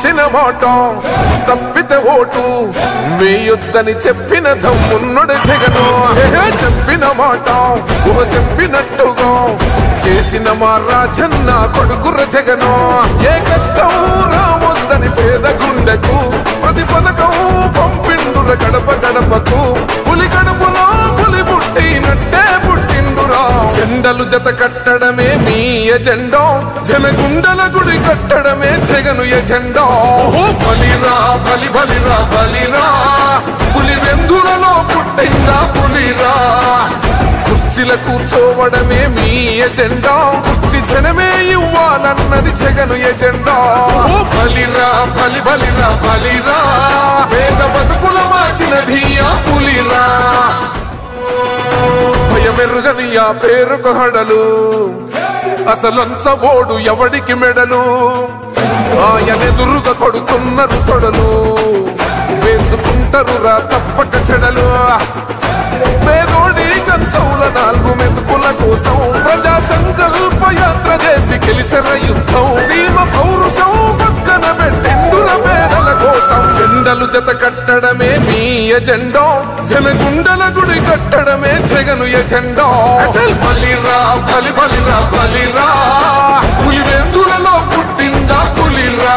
ఇచ్చిన మాట తప్పితే ఓటు వేయొద్దని చెప్పిన దమ్మున్నడు జగను చెప్పిన మాట చెప్పినట్టుగా చేసిన మా రాజన్న కొడుకుర జగను ఏ కష్టం రావద్దని పేద గుండెకు ప్రతి పథకం పంపిండుర గడప గడపకు పులి గడపలో పులి పుట్టినట్టే పుట్టిండురా జెండలు జత కట్టడమే మీ ఎజెండా జనగుండల గుడి కట్టడమే జగను ఎజెండా బలిరా బలి బలిరా బలిరా పులి వెందులలో పుట్టిందా పులిరా కుర్చీల కూర్చోవడమే మీ ఎజెండా కుర్చీ జనమే ఇవ్వాలన్నది జగను ఎజెండా బలిరా బలి బలిరా బలిరా పేద బతుకుల మార్చినది ఆ పులిరా భయమెరుగని ఆ పేరుకు హడలు అసలంచబోడు ఎవడికి మెడలు ఆయనెదురుగా కొడుతున్నారు తొడలు వేసుకుంటారు రా తప్పక చెడలు పేదోడి కంచౌల 4 మెతుకుల కోసం ప్రజా సంకల్ప యాత్ర చేసి గెలిసిన యుద్ధం సీమ పౌరుషం పక్కన పెట్టిండుల పేదల కోసం జెండలు జత కట్టడమే మీ ఎజెండా జనగుండల గుడి కట్టడమే జగను ఎజెండా బలిరా బలి బలిరా బలిరా పులివెందులలో పుట్టిందా పులిరా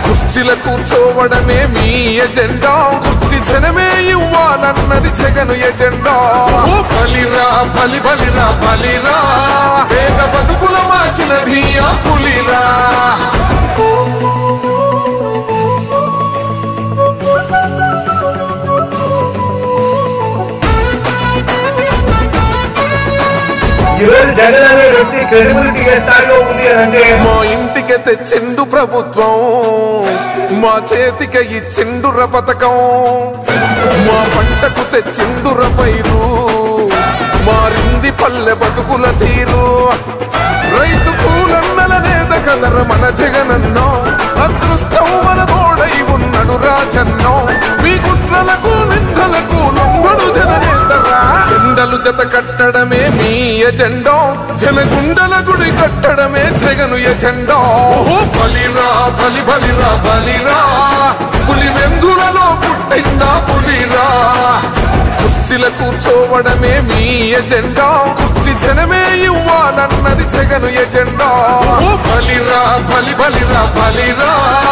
కుర్చీల కూర్చోవడమే మీ ఎజెండా కుర్చీ జనమే ఇవ్వాలన్నది జగను ఎజెండా బలిరా బలి బలిరా బలిరా పేద బతుకుల మార్చినది ఆ పులిరా మా ఇంటికి తెచ్చిండు ప్రభుత్వం మా చేతికి ఇచ్చిండుర పథకం మా పంటకు తెచ్చిండుర పైరు మారింది పల్లె బతుకుల తీరు రైతు కూలన్నల నేత కదర మన జగనన్నో అదృష్టం మన తోడై ఉన్నడు రాజన్నో మీ కుట్రలకు నిందలకు లొంగడు జననేతరా జెండలు జత కట్టడమే మీ ఎజెండా జనగుండల గుడి కట్టడమే జగను ఎజెండా బలిరా బలి బలిరా బలిరా పులి వెందులలో పుట్టిందా పులిరా కుర్చీల కూర్చోవడమే మీ ఎజెండా కుర్చీ జనమే ఇవ్వాలన్నది జగను ఎజెండా బలిరా బలి బలిరా బలిరా